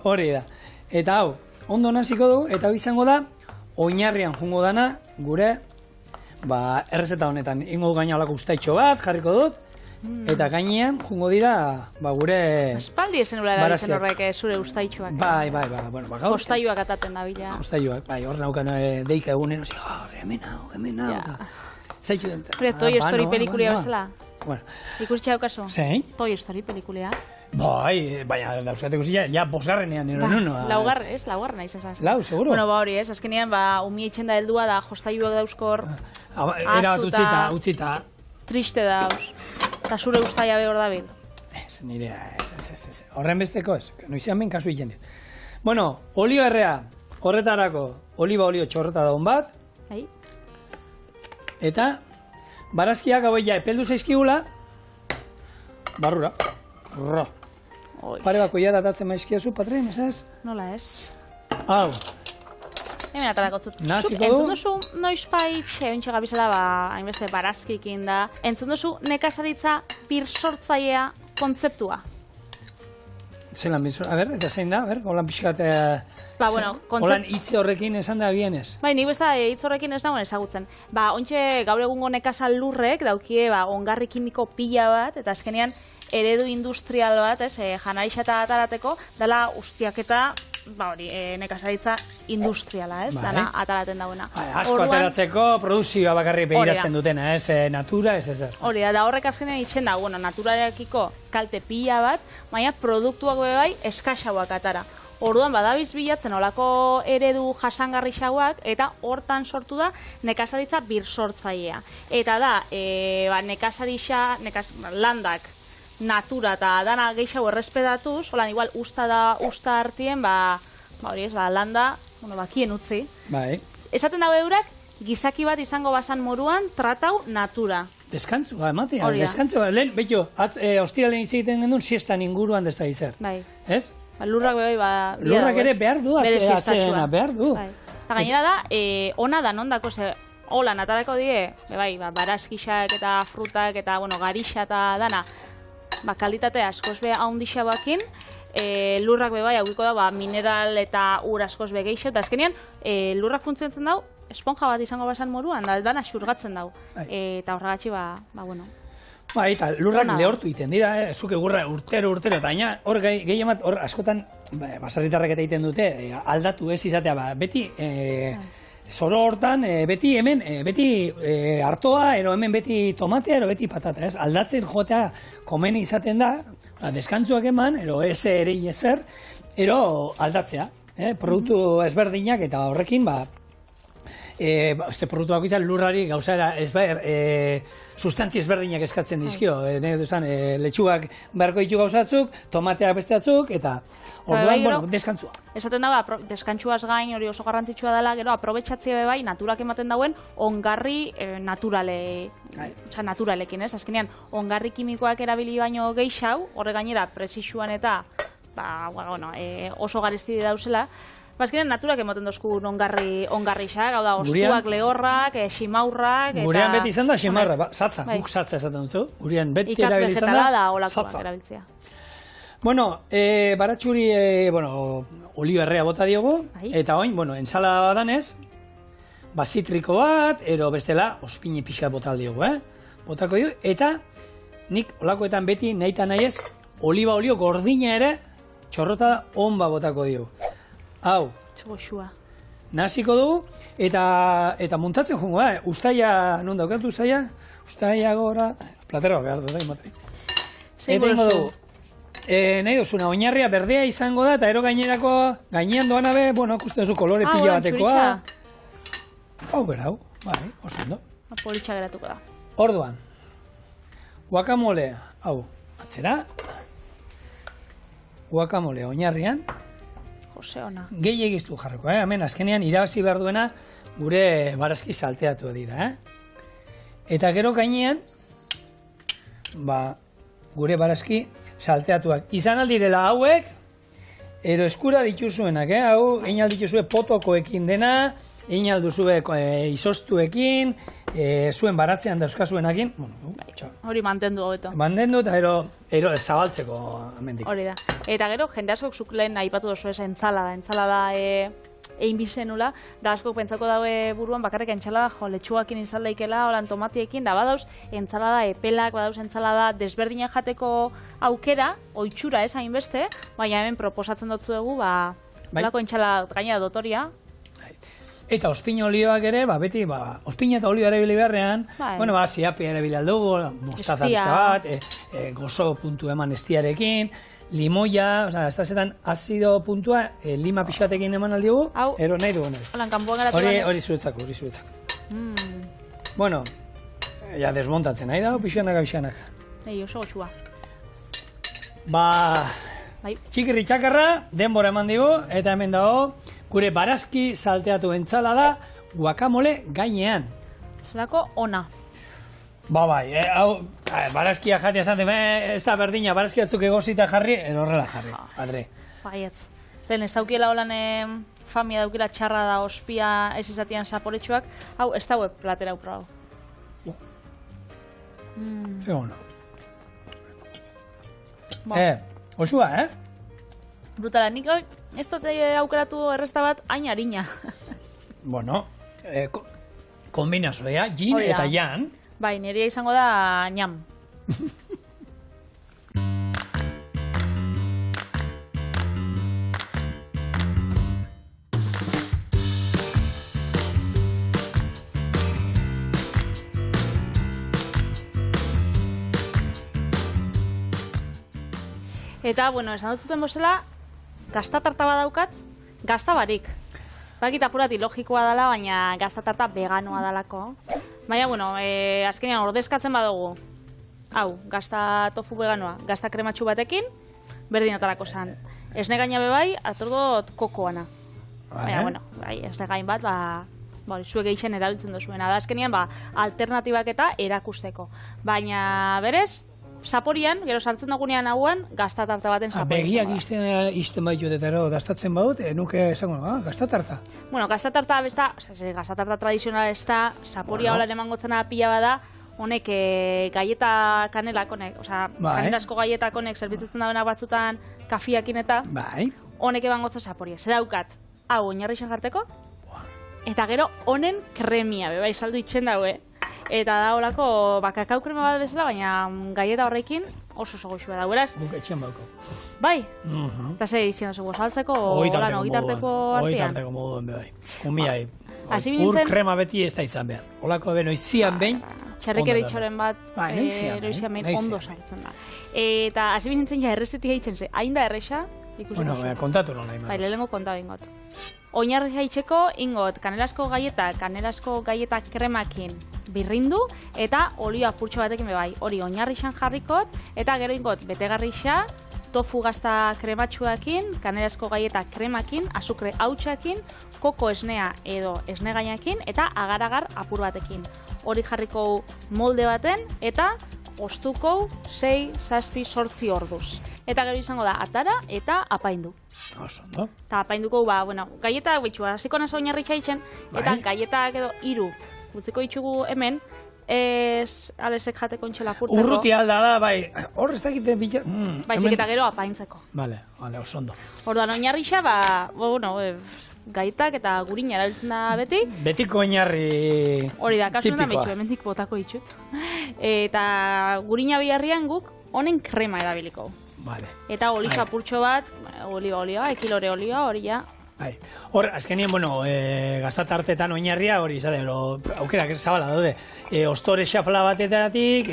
[SPEAKER 1] Hori da. Eta hau, ondo naziko dugu, eta hau izango da, oinarrian jungo dana, gure, errezeta honetan, ingo gaina olako ustaitxo bat, jarriko dut, eta gainean, jungo dira, gure...
[SPEAKER 2] Espaldi esen ula erabiltzen horrek zure ustaitxoak.
[SPEAKER 1] Bai.
[SPEAKER 2] Kostaiuak ataten da bila.
[SPEAKER 1] Kostaiuak, bai, hor naukan deika egunen, hemen hau, zaitxu den.
[SPEAKER 2] Toy Story pelikulia bezala. Ikustxe haukazu?
[SPEAKER 1] Zein?
[SPEAKER 2] Toy Story pelikulia.
[SPEAKER 1] Bai, baina dauzkate guztia, ja bosgarrenean
[SPEAKER 2] laugarren izan zazten.
[SPEAKER 1] Lau, seguro?
[SPEAKER 2] Bueno, hori ez, azkenean, umie itxen da heldua da, jostaiuak dauzkor,
[SPEAKER 1] era bat utzita.
[SPEAKER 2] Triste dauz. Eta zure ustaia behor dabil.
[SPEAKER 1] Ez, nire, ez. Horren besteko ez, noizean ben kasu itxen dit. Bueno, olio errea, horretarako, oliba olio txorreta daun bat. Eta, barazkiak hau ja epeldu zaizkigula, barrura. Pare bako jara datzen maizkiazu, Patri, mesaz?
[SPEAKER 2] Nola ez?
[SPEAKER 1] Hau.
[SPEAKER 2] Hemen atarako zut.
[SPEAKER 1] Naziko du?
[SPEAKER 2] Entzun duzu noizpait, ontsa gabizela, hainbeste barazkikin da. Entzun duzu nekazaritza birsortzailea kontzeptua.
[SPEAKER 1] Zelan bizor, eta zein da, holan pixkat... Holan hitze horrekin esan da agienez?
[SPEAKER 2] Bai, nik besta hitz horrekin ez dagoen ezagutzen. Ontxe gaur egungo nekazal lurrek daukie ongarri kimiko pila bat, eta azkenean eredu industrial bat, janarixa eta atarateko, dela ustiaketa, nekazaritza industriala, dana ataraten dauena.
[SPEAKER 1] Asko ataratzeko produzioa bakarri begiratzen dutena, natura, ez.
[SPEAKER 2] Hori da, horrek azkenean itxen da, naturarekiko kalte pila bat, baina produktuak bai eskasauak atara. Orduan badabiz bilatzen olako eredu jasangarrixauak eta hortan sortu da nekazaritza birsortzailea. Eta da, landak natura eta dana gehiago errespetatuz, holan igual usta hartien, hori ez, landa, bakien utzi.
[SPEAKER 1] Bai.
[SPEAKER 2] Esaten dago eurak, gizaki bat izango basan moruan, tratau natura.
[SPEAKER 1] Deskantzu, ematea, deskantzu. Lehen, betxo, ostiralen hitz egiten gendun, siestan inguruan desta izar.
[SPEAKER 2] Bai.
[SPEAKER 1] Ez?
[SPEAKER 2] Lurrak behoi,
[SPEAKER 1] lurrak ere behar du, atzeena, behar du.
[SPEAKER 2] Eta gainera da, ona da nondako, hola, natarako die, barazkixak eta frutak eta, garixa eta dana, kalitate askoz be haundixia bakin, lurrak bai haukiko da, mineral eta ur askoz be geixo, eta azkenean, lurrak funtzionatzen dau, esponja bat izango basan moruan, dana xurgatzen dau. Eta horregatxi, bueno.
[SPEAKER 1] Eta lurrak lehortu iten dira, zuke gurra urtero, eta hor gehiemat, hor askotan, basarritarrak eta egiten dute, aldatu ez izatea, beti, zoro hortan, beti hemen, beti hartoa, ero hemen beti tomatea, ero beti patata, ez? Aldatzen jotea komeni izaten da, deskantzuak eman, ero ez ere ezer, ero aldatzea, produktu ezberdinak eta horrekin, produktuak izan lurrari gauzara sustantzi ezberdinak eskatzen dizkio. Nahi dut letxuak beharko ditu gauzatzuk, tomateak besteatzuk, eta orduan, deskantzua.
[SPEAKER 2] Esaten dago, deskantzuaz gain hori oso garrantzitsua dela, gero, aprobetxatzea bai, naturak ematen dauen, ongarri naturalekin, ez? Azkenean, ongarri kimikoak erabili baino geixau, horre gainera, presixuan eta, oso garesti dauzela, azkenean, naturak ematen dozku ongarrixak, hau da, ostuak, lehorrak, ximaurrak, eta...
[SPEAKER 1] Gurean beti izan da ximaurra, satza, guk satza esaten duzu. Gurean beti erabil izan da, satza. Ikatz vegetala
[SPEAKER 2] da olakoak erabiltzea.
[SPEAKER 1] Bueno, baratxuri, olio errea bota diogu, eta oin, ensalada badanez, zitriko bat, ero bestela, ospine pixka bota diogu, botako diogu, eta nik olakoetan beti nahi eta nahi ez, oliba olio gordina ere, txorrota onba botako diogu. Hau, naziko dugu, eta muntatzen jungo, ustaia, non daukatu ustaia? Ustaia gora, platero behar dut, imatei. Eta ingo dugu, nahi duzuna, oinarria berdea izango da, eta ero gainerako, gainean doan abe, ikusten duzu kolore pila batekoa. Hau bera, bai, oso ondo.
[SPEAKER 2] Politxa geratuko da.
[SPEAKER 1] Orduan, guacamole, hau, atzera, guacamole oinarrian, gehi egiztu jarriko, hemen azkenean irabazi behar duena gure barazki salteatu dira, Eta gero gainean, gure barazki salteatuak. Izan aldirela hauek, ero eskura dituzuenak, hau, egin aldituzue potokoekin dena, egin alduzue izostuekin, zuen baratzean dauzkazuenakin,
[SPEAKER 2] hori mantendu hobeto.
[SPEAKER 1] Mantendu eta ero zabaltzeko amendik.
[SPEAKER 2] Hori da. Eta gero, jende askok zuk lehen aipatu dozu ez entsalada egin bizenula, da askok pentsako daue buruan bakarrik entsalada letxuakin izan daikela, holan tomatiekin, da badauz entsalada epelak, badauz entsalada desberdinak jateko aukera, oitxura ez hainbeste, baina hemen proposatzen dutzu dugu, holako entsalada gainera dotoria.
[SPEAKER 1] Eta ospina olioak ere, beti, ospina eta olio erabili beharrean, ziapia erabili aldugu, mostaza pizka bat, gozo puntu eman estiarekin, limoia, ez da zetan azido puntua, lima pixatekin eman aldigu, ero nahi dugu nahi.
[SPEAKER 2] Holan, kanpoan garatu da.
[SPEAKER 1] Hori zuretzako. Bueno, ja desmontatzen nahi dago, pixanak.
[SPEAKER 2] Oso goxua.
[SPEAKER 1] Txikirri txakarra, denbora eman digu, eta hemen dago, gure barazki salteatu entsalada guacamole gainean.
[SPEAKER 2] Zelako ona.
[SPEAKER 1] Hau, barazkia jatia esan, ez da berdina, barazki batzuk egozita jarri, horrela jarri, adre.
[SPEAKER 2] Baietz. Lehen ez daukiela holan famia daukila txarra da ospia ez izatian zaporetxuak, hau ez daue platera uprau.
[SPEAKER 1] Zegona. Osua,
[SPEAKER 2] Brutala, nik ez dut aukeratu erresta bat hain harina.
[SPEAKER 1] Kombinazoa, jin eta jan.
[SPEAKER 2] Bai, nirea izango da ñam. Eta, esan dut zuten bozela, gaztatarta badaukat, gaztabarik. Bakit apurati logikoa dela, baina gaztatarta veganoa dalako. Baina, azkenean ordezkatzen badugu. hau, gazta tofu veganoa, gazta krematxu batekin, berdin atarako zan. Esne gaina bebai, atordot kokoana. Baina, bueno, esne gain bat, zuek geixen erabiltzen duzuena. Da, azkenian, alternatibak eta erakusteko. Baina, berez, zaporian, gero sartzen dugunean hauan, gaztatarta baten zaporia.
[SPEAKER 1] Begiak izten baitu eta dastatzen baut, nuke esango, gaztatarta?
[SPEAKER 2] Bueno, gaztatarta besta, gaztatarta tradizionala ez da, zaporia holan emangotzena pila bada, honek galleta kanelak honek, kanelasko galletak honek zerbitzatzen daudenak batzutan kafiakin eta honek ebangotza zaporia. Zer daukat, hau oinarrixen jarteko, eta gero honen kremia, bai saldu itxen daue. Eta da holako kakao krema bat bezala, baina galleta horrekin oso goxua da. Beraz,
[SPEAKER 1] guk etxean bauko.
[SPEAKER 2] Bai? Eta zer izan oso saltzeko, ogitarteko artean?
[SPEAKER 1] Ogitarteko moduen, bai. Kumiai.
[SPEAKER 2] Ur
[SPEAKER 1] krema beti ez da izan behar. Olako noizian behin.
[SPEAKER 2] Txerrikero itxoren bat, noizian behin ondo sartzen da. Eta hasi binintzen ja errezetik haitzen ze, hain da erresa, ikusten oso.
[SPEAKER 1] Bueno, kontatu non nahi.
[SPEAKER 2] Bai, lehenko konta ingot. Oinarri haitzeko ingot kanelasko galleta kremakin birrindu eta olio apurtxo batekin bebai. Hori oinarrixan jarrikot eta gero ingot betegarrixa, tofu gazta krematxuakin, kanelasko galleta kremakin, azukre hautsakin, koko esnea edo esne gainakin eta agar-agar apur batekin. Hori jarriko molde baten eta ostuko 6, 7, 8 orduz. Eta gero izango da atara eta apaindu.
[SPEAKER 1] Oso, no?
[SPEAKER 2] Eta apainduko, galleta betxua, hasiko nazo oinarritxa itzen, eta galletak edo 3 utziko ditugu hemen, alesek jateko ontxela apurtzeko.
[SPEAKER 1] Urruti alda da, bai, hor ez dakiten bitxar...
[SPEAKER 2] Baizik eta gero apaintzeko.
[SPEAKER 1] Vale, oso ondo.
[SPEAKER 2] Orduan oinarrixa, gaitak eta gurina erabiltzen da beti.
[SPEAKER 1] Betiko oinarri
[SPEAKER 2] hori da, kasu honetan betxu, hemendik botako ditut. Eta gurina biharrian guk honen krema erabiliko.
[SPEAKER 1] Vale.
[SPEAKER 2] Eta olio apurtxo bat, olioa, ekilore olioa, hori ja.
[SPEAKER 1] Hor, azkenien, gaztatartetan oinarria hori, izate, aukerak zabala daude. Ostore xafla batetatik,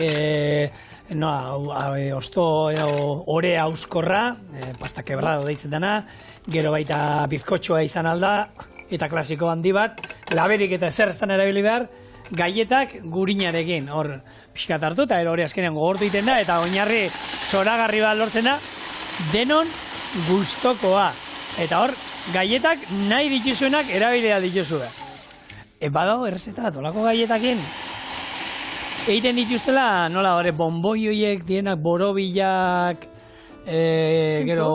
[SPEAKER 1] osto ore auskorra, pasta quebrado deitzen dena, gero baita bizkotxoa izan alda, eta klasiko handi bat, laberik eta zerreztan erabili behar, galletak gurinarekin, hor, pixkat hartu, eta hori azkenean gogortu egiten da, eta oinarri zoragarri bat lortzen da, denon gustokoa. Eta hor, galletak nahi dituzuenak erabilia dituzue. Badago errezeta bat, olako galletakin, egiten dituztela, nola hori, bonboioiek dienak, borobilak, gero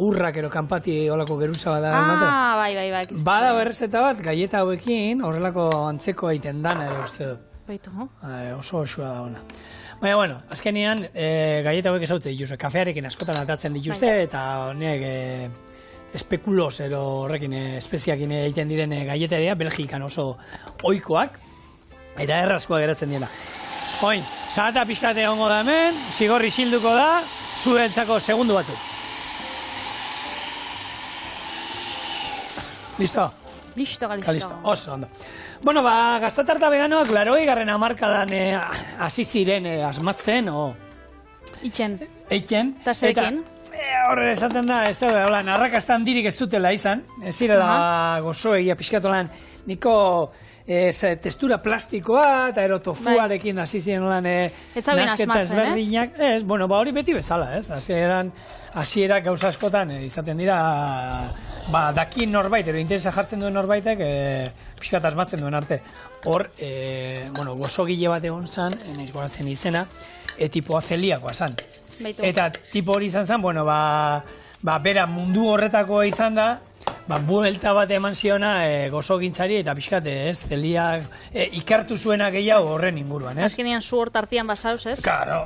[SPEAKER 1] urrak, gero kanpati olako geruza bat da.
[SPEAKER 2] Bai.
[SPEAKER 1] Badago errezeta bat, galleta hauekin, horrelako antzeko egiten dana ere uste du.
[SPEAKER 2] Baitu,
[SPEAKER 1] oso osua da ona. Baina, bueno, azkenean, galleta hauek ezautze dituzue, kafearekin askotan atatzen dituzte, eta honek espekulos edo horrekin espeziakin egiten diren galleteria, Belgikan oso oikoak, eta errazkoa geratzen dira. Oin, salata pixkate egongo da hemen, zigorri xilduko da, zuentzako segundu batzuk. Listo? Listo, oso ondo. Bueno, gaztatarta veganoak, 80. hamarkadan hasi ziren asmatzen,
[SPEAKER 2] Itxen.
[SPEAKER 1] Eta
[SPEAKER 2] zerekin?
[SPEAKER 1] Horre esaten da, ez da, narrakasta handirik ez dutela izan, ez zirela gozoegia pixkatolan, niko textura plastikoa, eta tofuarekin hasi ziren nasketa ezberdinak. Ez, hori beti bezala, ez? Hasierak gauza askotan izaten dira, dakin norbait, edo interesa jartzen duen norbaitek, pixkat asmatzen duen arte. Hor, gozogile bat egon zan, nahiz goratzen izena, tipoa zeliakoa zan. Eta tipo hori izan zen, bera mundu horretako izan da, buelta bat eman ziona gozogintzari eta pixkat zeliak ikertu zuena gehiago horren inguruan, ez?
[SPEAKER 2] Azkenean zu hor tartian basauz, ez?
[SPEAKER 1] Claro,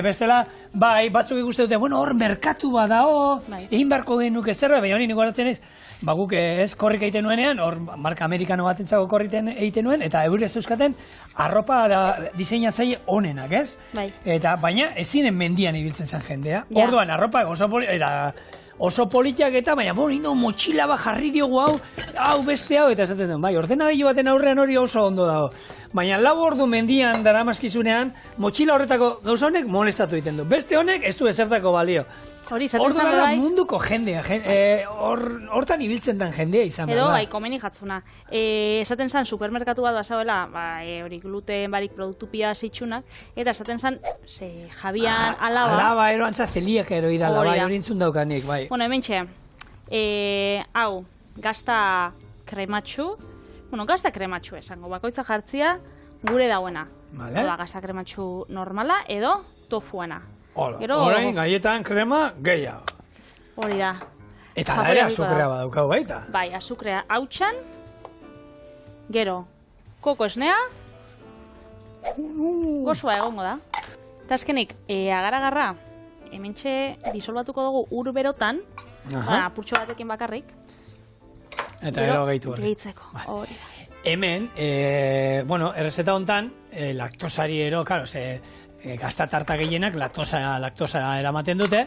[SPEAKER 1] bestela, batzuk ikuste dute, hor merkatu badao, egin beharko genuke zerbait, baina hori niko aratzen ez, guk ez korrik egiten nuenean, hor marka amerikano bat entzako korriten egiten nuen, eta eurez euskaten arropa diseinatzaile onenak, ez? Eta baina ez ziren mendian ibiltzen zen jendea. Orduan arropa gozopoli, eta oso politiak eta, baina, indo motxila bat jarri diogu hau beste hau, eta esaten duen, bai, ordenagailu baten aurrean hori oso ondo dago. Baina lau ordu mendian daramazkizunean, motxila horretako gauza honek molestatu egiten du. Beste honek ez du ezertako balio.
[SPEAKER 2] Hori, zaten zan bai.
[SPEAKER 1] Munduko jendea, hortan ibiltzen den jendea izan da.
[SPEAKER 2] Edo, bai, komeni jatzuna. Esaten zan, supermerkatu bat basauela, hori gluten barik produktu pia zitsunak, eta esaten zan, Javian alaba.
[SPEAKER 1] Alaba eroantza zeliak eroi dala, bai, hori intzun daukanik, bai.
[SPEAKER 2] Bueno, hementxe, hau, gazta krematxu, gazta krematxu esango, bakoitza jartzia gure dauena.
[SPEAKER 1] Vale.
[SPEAKER 2] Gazta krematxu normala edo tofuena.
[SPEAKER 1] Orain, gaietan krema gehiago.
[SPEAKER 2] Hori da.
[SPEAKER 1] Eta ere azukrea badaukau baita.
[SPEAKER 2] Bai, azukrea hautsan, gero, koko esnea, gozoa egongo da. Eta azkenik, agar-agarra, hementxe disolbatuko dugu ur berotan, apurtxo batekin bakarrik.
[SPEAKER 1] Eta gero gehitu hori.
[SPEAKER 2] Gehitzeko, hori da.
[SPEAKER 1] Hemen, errezeta hontan, laktosari ero, karo, gazta tarta gehienak laktosa eramaten dute.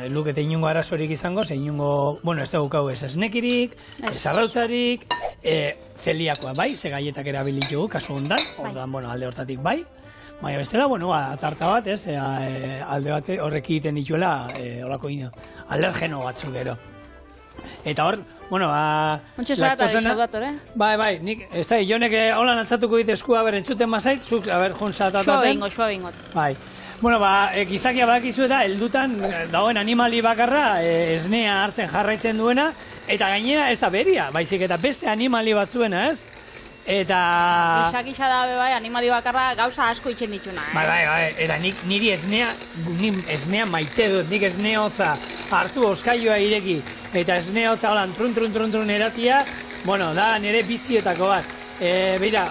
[SPEAKER 1] Lukete inungo arazorik izango, inungo, ez da gukau ez esnekirik, ez arrautzarik, zeliakoa bai, ze gaietak erabilitugu, kasu hondan, alde hortatik bai. Baina bestela, tarta bat, alde bat horrek egiten dituela, horako alergeno batzuk gero. Eta hor,
[SPEAKER 2] Ontxe zarata disolbatore.
[SPEAKER 1] Bai, nik, ez da, jonek holan altzatuko dit eskua entzuten mazait, zuk, jun zatataten.
[SPEAKER 2] Xua bingot.
[SPEAKER 1] Bai. Gizakia badakizu eta heldutan dagoen animali bakarra esnea hartzen jarraitzen duena, eta gainera ez da beria, baizik eta beste animali batzuena, ez? Eta...
[SPEAKER 2] Gizakisa da, bai, animali bakarra gauza asko itxen dituna,
[SPEAKER 1] Bai, eta niri esnea maite dut, nik esnea hotza hartu oskailua ireki, eta esnea hotza holan trun eratia, da nire bizietako bat. Beira,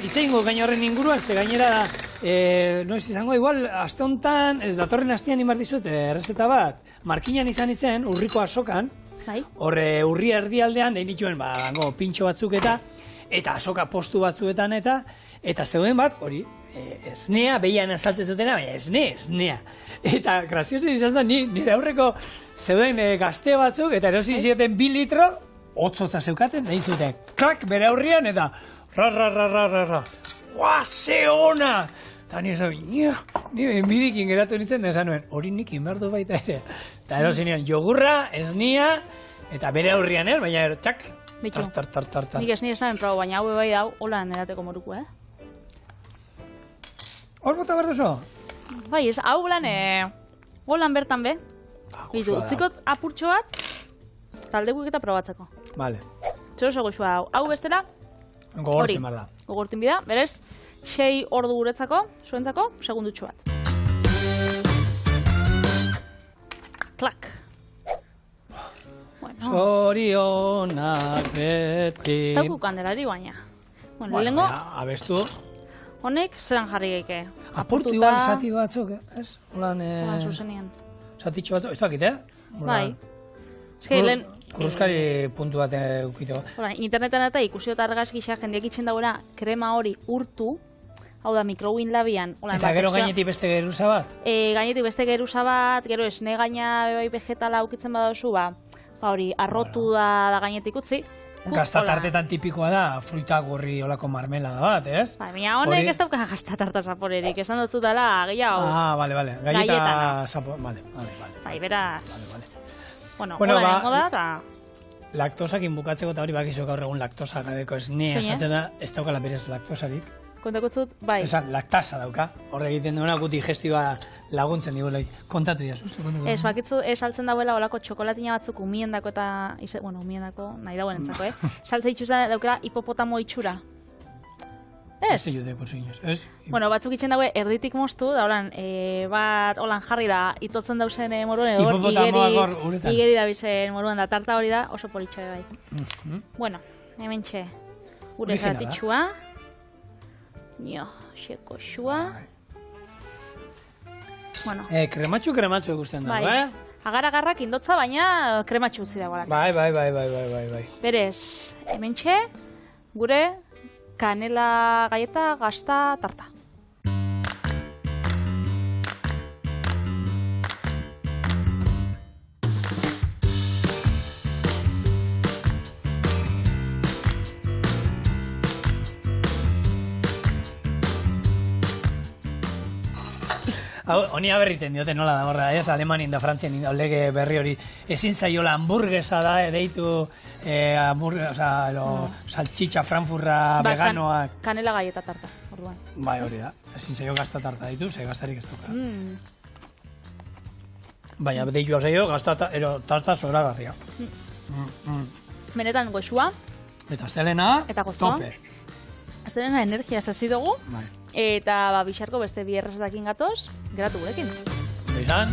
[SPEAKER 1] izango gaina horren inguruan, ze gainera da, noiz izango, igual, aste honetan, ez datorren astean imar dizut, errezeta bat, markinan izan itzen, urriko asokan, horre urri erdialdean, dein dituen, pintxo batzuk eta asoka postu batzuetan eta zeuden bat, hori, esnea, behian azaltzen zutena, baina esnea. Eta grazioso izan zen, nire aurreko zeuden gazte batzuk, eta erosi zioten 2 litro, hotzotza zeukaten, egin zuten, klak, bere aurrian, eta ra. Ua, ze ona! Eta nire zau, nire enbidikin geratu nintzen, da esan nuen, hori nik inberdu baita ere. Eta erosi nian, jogurra, esnea, eta bere aurrian, baina txak, tar.
[SPEAKER 2] Nik esnea esan probo, baina hau bai hau, holan edateko moruko,
[SPEAKER 1] Hor bota behar duzu?
[SPEAKER 2] Bai, hau holan bertan be. Bitu, utzikot apurtxo bat, taldekuik eta probatzeko.
[SPEAKER 1] Vale.
[SPEAKER 2] Zero segusua hau bestela,
[SPEAKER 1] gogortin behar da.
[SPEAKER 2] Gogortin bida, berez, 6 ordu guretzako, zuentzako, segundutxo bat. Klak.
[SPEAKER 1] Zorionak beti...
[SPEAKER 2] Ez dauku kandelari baina. Lehenko...
[SPEAKER 1] Abestu...
[SPEAKER 2] Honek, zelan jarri geike?
[SPEAKER 1] Apurtu igual zati batzuk, ez? Holan...
[SPEAKER 2] Zuzenian.
[SPEAKER 1] Zatitxo batzuk, ez dakit,
[SPEAKER 2] Bai. Lehen...
[SPEAKER 1] Kuruskari puntu bat eukiteko.
[SPEAKER 2] Internetan eta ikusiota argazkisa jendeak itxen dagoela krema hori urtu, hau da, mikrowin labian.
[SPEAKER 1] Eta gero gainetik beste geruza bat?
[SPEAKER 2] Gainetik beste geruza bat, gero esne gaina vegetala aukitzen badauzu, hori, arrotu da gainetik utzi.
[SPEAKER 1] Gazta tartetan tipikoa da, fruita gorri olako marmelada bat, ez?
[SPEAKER 2] Baina honek ez dauka gazta tarta zaporerik, esan dut dela gehiago.
[SPEAKER 1] Bale. Galleta zapor, bale.
[SPEAKER 2] Bai, beraz.
[SPEAKER 1] Bueno,
[SPEAKER 2] hola nengo da, eta...
[SPEAKER 1] Laktosakin bukatzeko eta hori bakizu gaur egun laktosa gadeko esnea esaten da, ez daukala berez laktosarik.
[SPEAKER 2] Kontakutzut, bai.
[SPEAKER 1] Esan, laktasa dauka, horre egiten duena guti gestioa laguntzen digula. Kontatu diazu,
[SPEAKER 2] Ez, bakitzu, saltzen dauela olako txokolatina batzuk umiendako eta... umiendako, nahi dagoen entzako, Saltza itxuza daukela hipopotamo itxura. Ez? Batzuk itxen daue erditik moztu, da holan, bat holan jarri da, itotzen dauzen moruan, edo igeri da bizen moruan da, tarta hori da, oso politxoe bai. Bueno, hemen txe, gure zatitxua. Xeko xua.
[SPEAKER 1] Krematxu ikusten dago,
[SPEAKER 2] Agar-agarrak indotza, baina krematxu utzi dago.
[SPEAKER 1] Bai.
[SPEAKER 2] Berez, hemen txe, gure kanela galleta gazta tarta.
[SPEAKER 1] Honi aberriten diote nola da horra, ez? Alemanin da Frantzian lege berri hori. Ezin zaiola hamburguesa da, deitu salchicha frankfurra veganoak.
[SPEAKER 2] Kanela gaieta tarta, orduan.
[SPEAKER 1] Bai, hori da. Ezin zaio gazta tarta ditu, ze gaztarik ez duka. Baina deitua zaio, tarta zoragarria.
[SPEAKER 2] Benetan goxua.
[SPEAKER 1] Eta astelena,
[SPEAKER 2] eta gozoa.
[SPEAKER 1] tope.
[SPEAKER 2] Astelena energia sasi dugu.
[SPEAKER 1] Bai.
[SPEAKER 2] Eta bixarko beste bi errezetekin gatoz, geratu gurekin.
[SPEAKER 1] Izan,